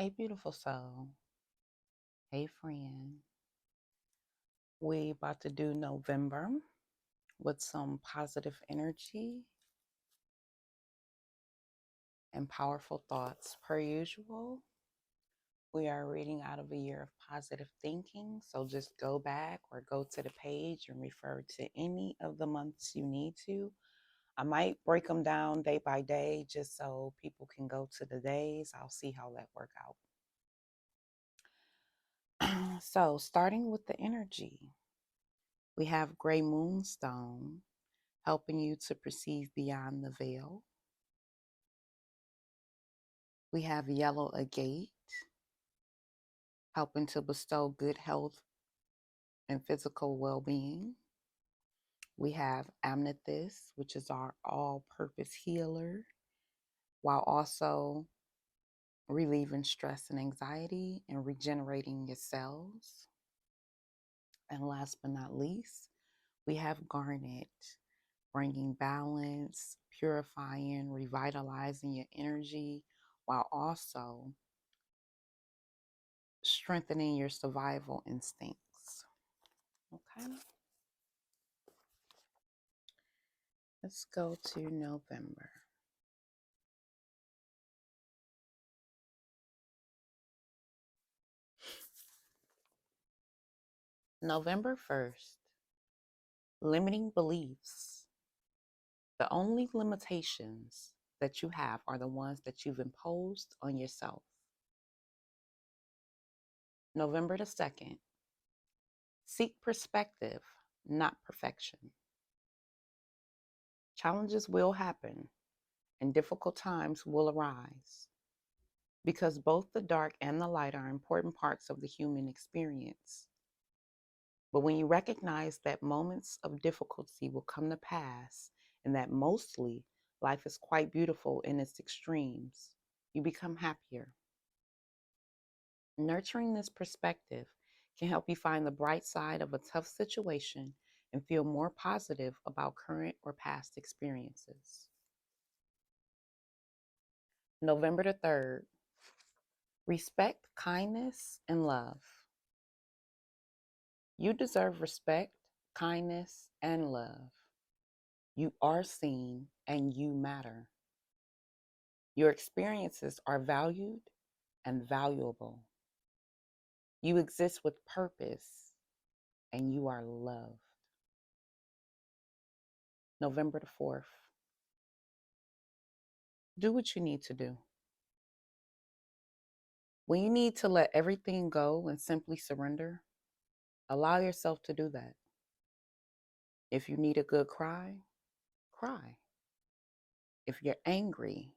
Hey, beautiful soul. Hey, friend. We about to do November with some positive energy and powerful thoughts. Per usual, we are reading out of a year of positive thinking. So just go back or go to the page and refer to any of the months you need to. I might break them down day by day just so people can go to the days. I'll see how that work out. So, starting with the energy, we have Gray Moonstone helping you to perceive beyond the veil. We have Yellow Agate, helping to bestow good health and physical well being. We have Amethyst, which is our all purpose healer, while also relieving stress and anxiety and regenerating your cells. And last but not least, we have Garnet, bringing balance, purifying, revitalizing your energy, while also strengthening your survival instincts. Okay, let's go to November. November 1st, limiting beliefs. The only limitations that you have are the ones that you've imposed on yourself. November the 2nd, seek perspective, not perfection. Challenges will happen and difficult times will arise because both the dark and the light are important parts of the human experience. But when you recognize that moments of difficulty will come to pass and that mostly life is quite beautiful in its extremes, you become happier. Nurturing this perspective can help you find the bright side of a tough situation and feel more positive about current or past experiences. November the 3rd, respect, kindness, and love. You deserve respect, kindness, and love. You are seen and you matter. Your experiences are valued and valuable. You exist with purpose and you are loved. November the 4th. Do what you need to do. When you need to let everything go and simply surrender, allow yourself to do that. If you need a good cry, cry. If you're angry,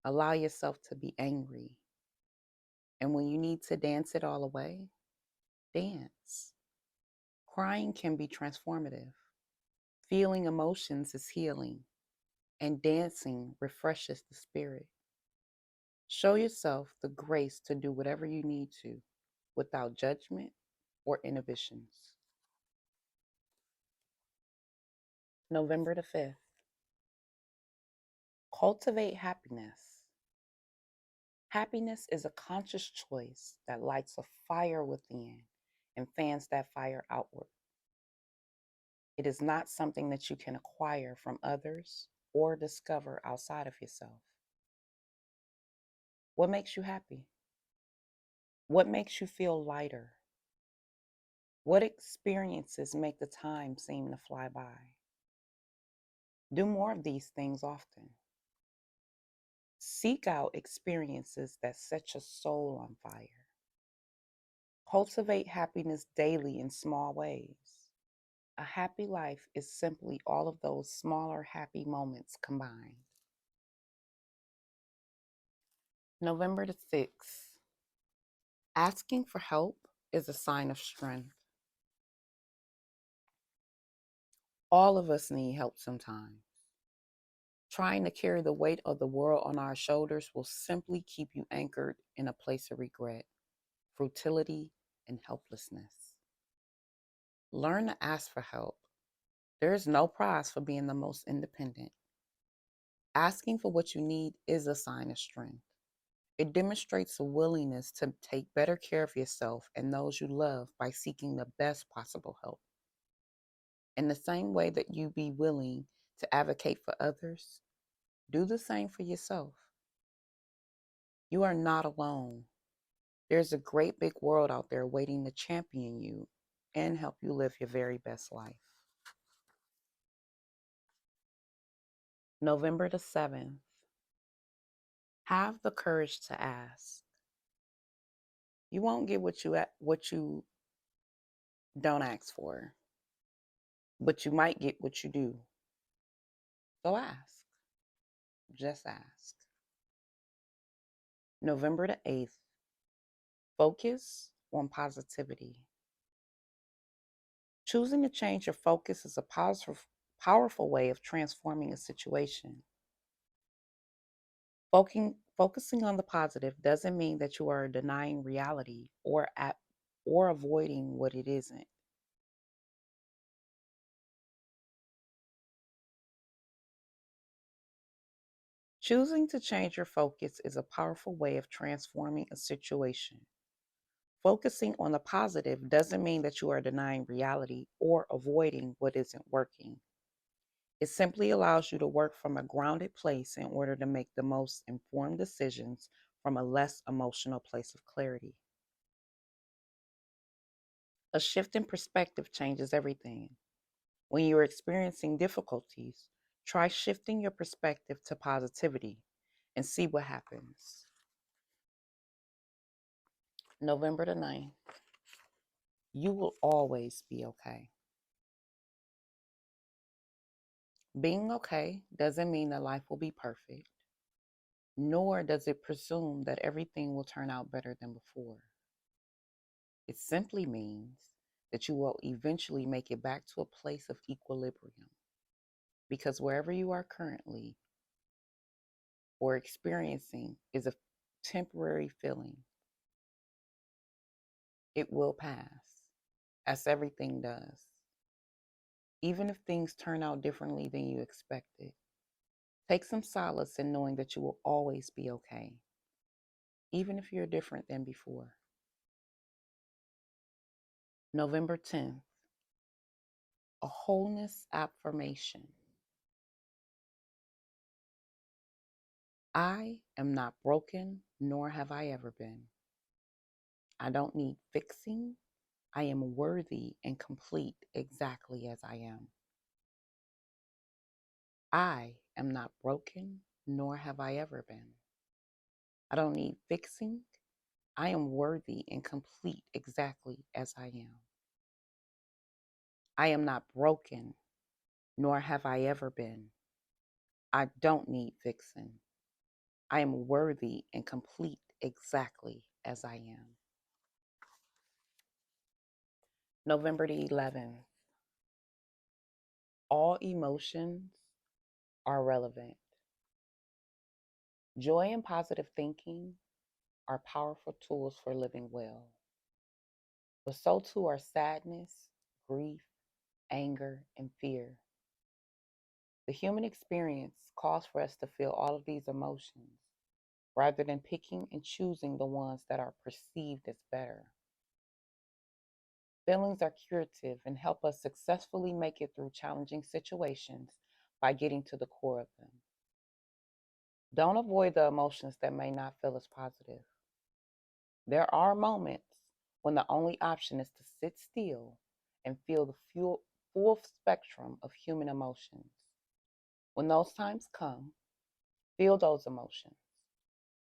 allow yourself to be angry. And when you need to dance it all away, dance. Crying can be transformative. Feeling emotions is healing, and dancing refreshes the spirit. Show yourself the grace to do whatever you need to without judgment or inhibitions. November the 5th. Cultivate happiness. Happiness is a conscious choice that lights a fire within and fans that fire outward. It is not something that you can acquire from others or discover outside of yourself. What makes you happy? What makes you feel lighter? What experiences make the time seem to fly by? Do more of these things often. Seek out experiences that set your soul on fire. Cultivate happiness daily in small ways. A happy life is simply all of those smaller happy moments combined. November the 6th. Asking for help is a sign of strength. All of us need help sometimes. Trying to carry the weight of the world on our shoulders will simply keep you anchored in a place of regret, futility, and helplessness. Learn to ask for help. There is no prize for being the most independent. Asking for what you need is a sign of strength. It demonstrates a willingness to take better care of yourself and those you love by seeking the best possible help. In the same way that you be willing to advocate for others, do the same for yourself. You are not alone. There's a great big world out there waiting to champion you and help you live your very best life. November the 7th. Have the courage to ask. You won't get what you don't ask for, but you might get what you do. So ask. Just ask. November the 8th. Focus on positivity. Choosing to change your focus is a powerful way of transforming a situation. Focusing on the positive doesn't mean that you are denying reality or avoiding what it isn't. Choosing to change your focus is a powerful way of transforming a situation. Focusing on the positive doesn't mean that you are denying reality or avoiding what isn't working. It simply allows you to work from a grounded place in order to make the most informed decisions from a less emotional place of clarity. A shift in perspective changes everything. When you're experiencing difficulties, try shifting your perspective to positivity and see what happens. November the 9th. You will always be okay. Being okay doesn't mean that life will be perfect, nor does it presume that everything will turn out better than before. It simply means that you will eventually make it back to a place of equilibrium. Because wherever you are currently or experiencing is a temporary feeling, it will pass, as everything does. Even if things turn out differently than you expected, take some solace in knowing that you will always be okay, even if you're different than before. November 10th, a wholeness affirmation. I am not broken, nor have I ever been. I don't need fixing. I am worthy and complete exactly as I am. I am not broken, nor have I ever been. I don't need fixing. I am worthy and complete exactly as I am. I am not broken, nor have I ever been. I don't need fixing. I am worthy and complete exactly as I am. November the 11th. All emotions are relevant. Joy and positive thinking are powerful tools for living well, but so too are sadness, grief, anger, and fear. The human experience calls for us to feel all of these emotions rather than picking and choosing the ones that are perceived as better. Feelings are curative and help us successfully make it through challenging situations by getting to the core of them. Don't avoid the emotions that may not feel as positive. There are moments when the only option is to sit still and feel the full spectrum of human emotions. When those times come, feel those emotions.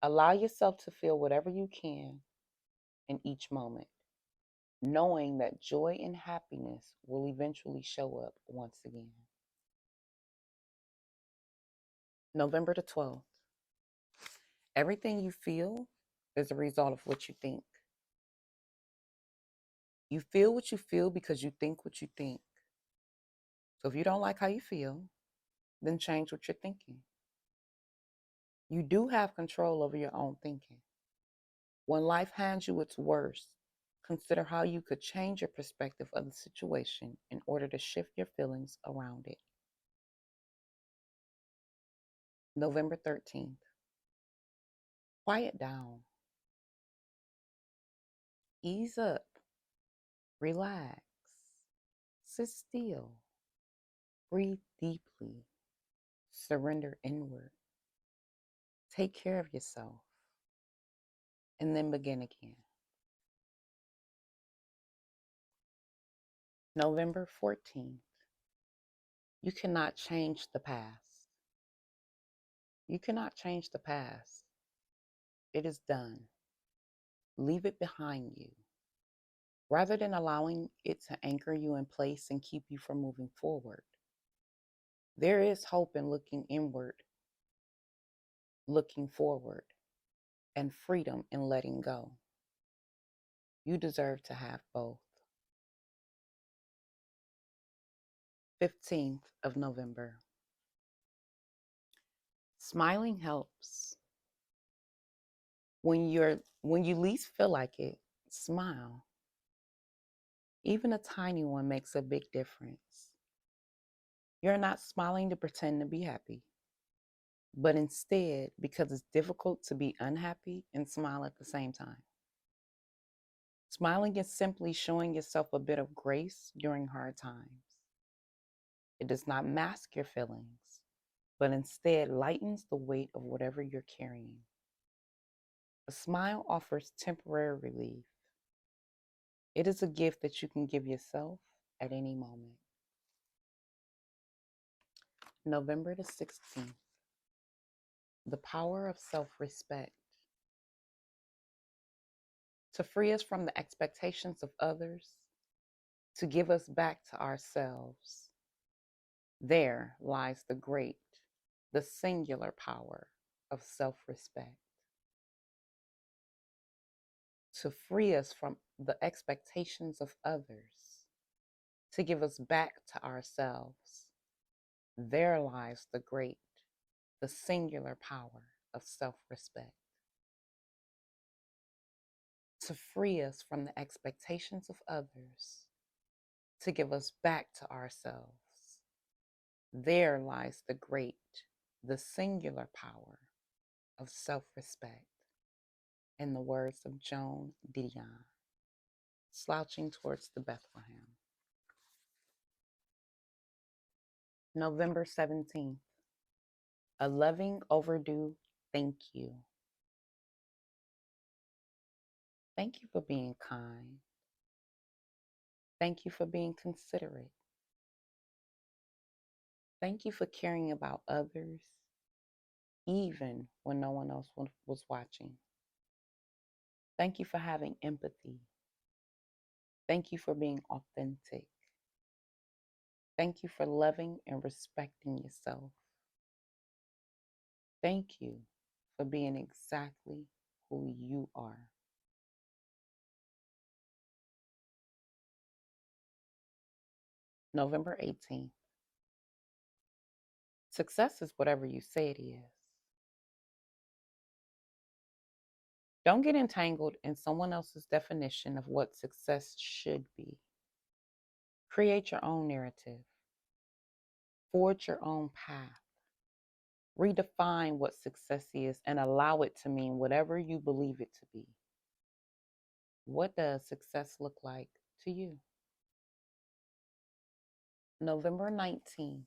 Allow yourself to feel whatever you can in each moment, knowing that joy and happiness will eventually show up once again. November the 12th. Everything you feel is a result of what you think. You feel what you feel because you think what you think. So if you don't like how you feel, then change what you're thinking. You do have control over your own thinking. When life hands you its worst, consider how you could change your perspective of the situation in order to shift your feelings around it. November 13th. Quiet down, ease up, relax, sit still, breathe deeply, surrender inward, take care of yourself, and then begin again. November 14th. You cannot change the past. You cannot change the past. It is done. Leave it behind you. Rather than allowing it to anchor you in place and keep you from moving forward, there is hope in looking inward, looking forward, and freedom in letting go. You deserve to have both. 15th of November. Smiling helps. When you least feel like it, smile. Even a tiny one makes a big difference. You're not smiling to pretend to be happy, but instead because it's difficult to be unhappy and smile at the same time. Smiling is simply showing yourself a bit of grace during hard times. It does not mask your feelings, but instead lightens the weight of whatever you're carrying. A smile offers temporary relief. It is a gift that you can give yourself at any moment. November the 16th. The power of self-respect. To free us from the expectations of others, to give us back to ourselves. There lies the great, the singular power of self-respect. To free us from the expectations of others, to give us back to ourselves. There lies the great, the singular power of self-respect. To free us from the expectations of others, to give us back to ourselves. There lies the great, the singular power of self-respect. In the words of Joan Didion, slouching towards the Bethlehem. November 17th. A loving overdue thank you. Thank you for being kind. Thank you for being considerate. Thank you for caring about others, even when no one else was watching. Thank you for having empathy. Thank you for being authentic. Thank you for loving and respecting yourself. Thank you for being exactly who you are. November 18th. Success is whatever you say it is. Don't get entangled in someone else's definition of what success should be. Create your own narrative. Forge your own path. Redefine what success is and allow it to mean whatever you believe it to be. What does success look like to you? November 19th.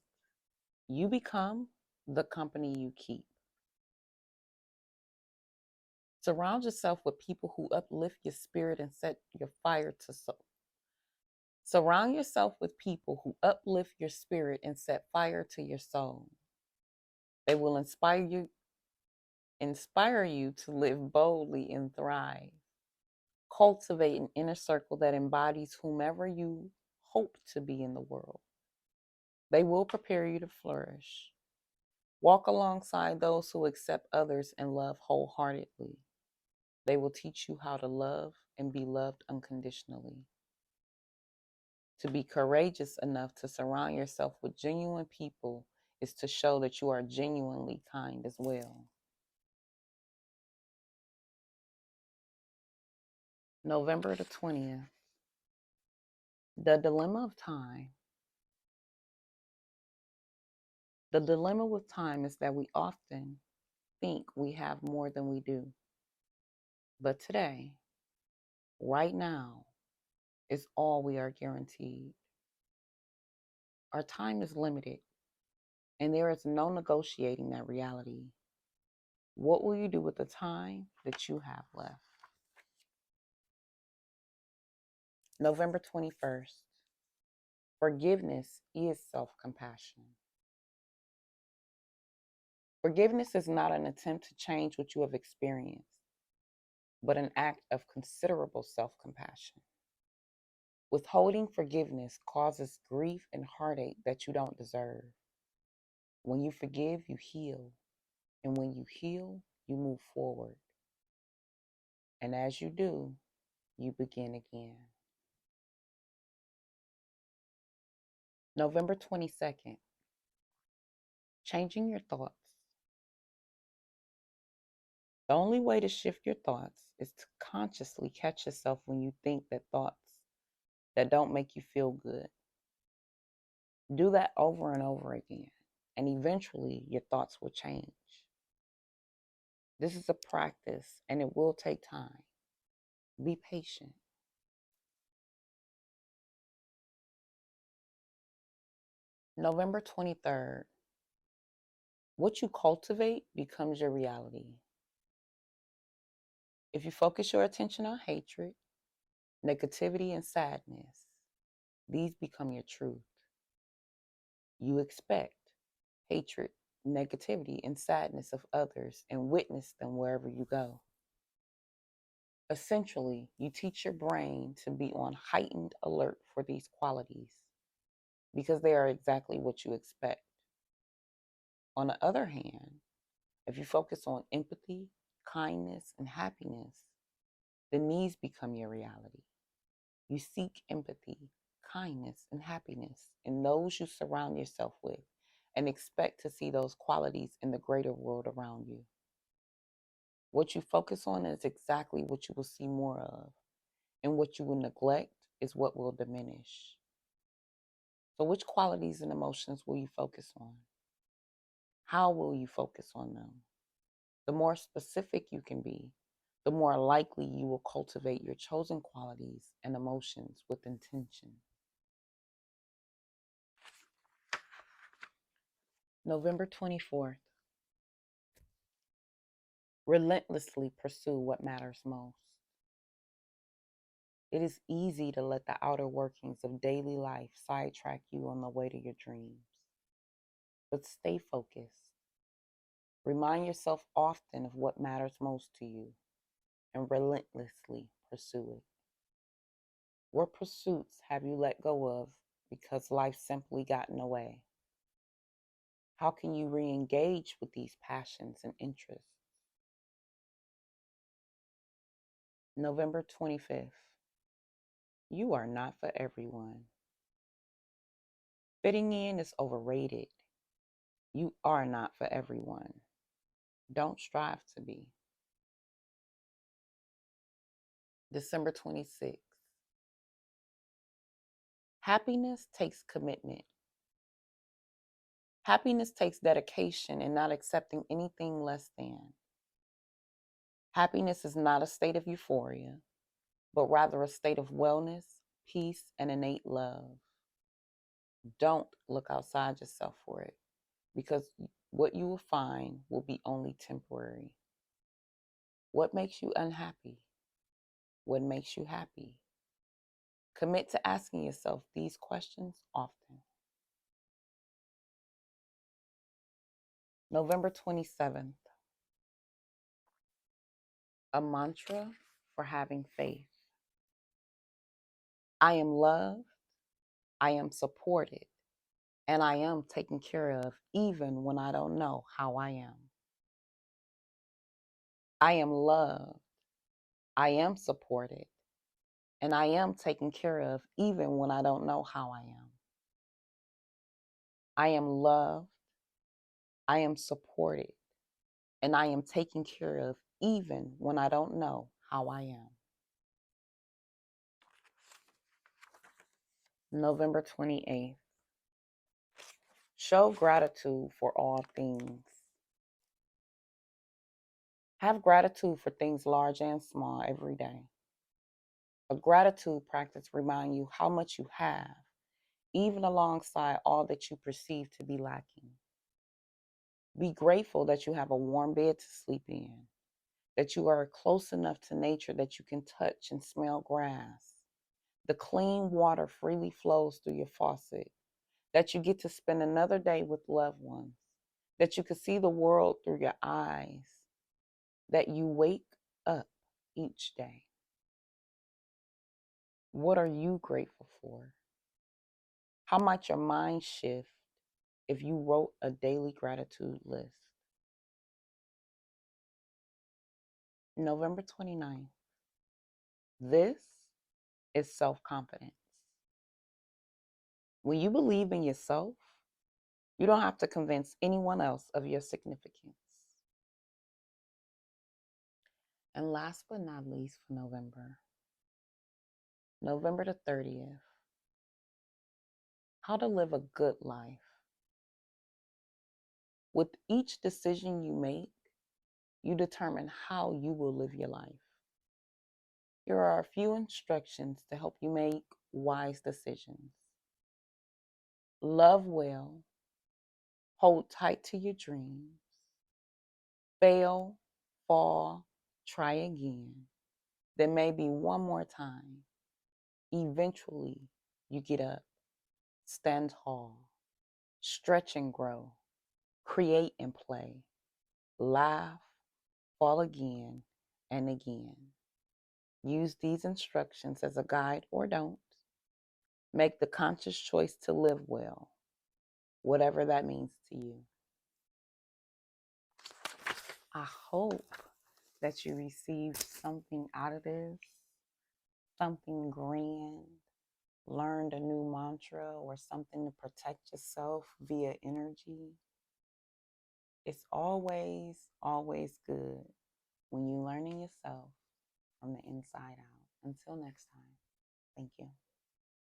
You become the company you keep. Surround yourself with people who uplift your spirit and set your fire to soul. Surround yourself with people who uplift your spirit and set fire to your soul. They will inspire you to live boldly and thrive. Cultivate an inner circle that embodies whomever you hope to be in the world. They will prepare you to flourish. Walk alongside those who accept others and love wholeheartedly. They will teach you how to love and be loved unconditionally. To be courageous enough to surround yourself with genuine people is to show that you are genuinely kind as well. November the 20th. The dilemma of time. The dilemma with time is that we often think we have more than we do. But today, right now, is all we are guaranteed. Our time is limited, and there is no negotiating that reality. What will you do with the time that you have left? November 21st. Forgiveness is self compassion. Forgiveness is not an attempt to change what you have experienced, but an act of considerable self compassion. Withholding forgiveness causes grief and heartache that you don't deserve. When you forgive, you heal. And when you heal, you move forward. And as you do, you begin again. November 22nd, changing your thoughts. The only way to shift your thoughts is to consciously catch yourself when you think that thoughts that don't make you feel good. Do that over and over again, and eventually your thoughts will change. This is a practice, and it will take time. Be patient. November 23rd, what you cultivate becomes your reality. If you focus your attention on hatred, negativity, and sadness, these become your truth. You expect hatred, negativity, and sadness of others and witness them wherever you go. Essentially, you teach your brain to be on heightened alert for these qualities because they are exactly what you expect. On the other hand, if you focus on empathy, kindness, and happiness, then these become your reality. You seek empathy, kindness, and happiness in those you surround yourself with and expect to see those qualities in the greater world around you. What you focus on is exactly what you will see more of, and what you will neglect is what will diminish. So, which qualities and emotions will you focus on? How will you focus on them? The more specific you can be, the more likely you will cultivate your chosen qualities and emotions with intention. November 24th. Relentlessly pursue what matters most. It is easy to let the outer workings of daily life sidetrack you on the way to your dreams. But stay focused. Remind yourself often of what matters most to you and relentlessly pursue it. What pursuits have you let go of because life simply got in the way? How can you re engage with these passions and interests? November 25th. You are not for everyone. Fitting in is overrated. You are not for everyone. Don't strive to be. December 26th. Happiness takes commitment. Happiness takes dedication and not accepting anything less than. Happiness is not a state of euphoria, but rather a state of wellness, peace, and innate love. Don't look outside yourself for it, because what you will find will be only temporary. What makes you unhappy? What makes you happy? Commit to asking yourself these questions often. November 27th. A mantra for having faith. I am loved, I am supported, and I am taken care of even when I don't know how I am. I am loved, I am supported, and I am taken care of even when I don't know how I am. I am loved, I am supported, and I am taken care of even when I don't know how I am. November 28th. Show gratitude for all things. Have gratitude for things large and small every day. A gratitude practice reminds you how much you have, even alongside all that you perceive to be lacking. Be grateful that you have a warm bed to sleep in, that you are close enough to nature that you can touch and smell grass. The clean water freely flows through your faucet, that you get to spend another day with loved ones, that you can see the world through your eyes, that you wake up each day. What are you grateful for? How might your mind shift if you wrote a daily gratitude list? November 29th. This is self confidence. When you believe in yourself, you don't have to convince anyone else of your significance. And last but not least for November, November the 30th, how to live a good life. With each decision you make, you determine how you will live your life. Here are a few instructions to help you make wise decisions. Love well, hold tight to your dreams, fail, fall, try again. There may be one more time. Eventually, you get up, stand tall, stretch and grow, create and play, laugh, fall again and again. Use these instructions as a guide or don't. Make the conscious choice to live well, whatever that means to you. I hope that you received something out of this, something grand, learned a new mantra or something to protect yourself via energy. It's always, always good when you're learning yourself from the inside out. Until next time, thank you.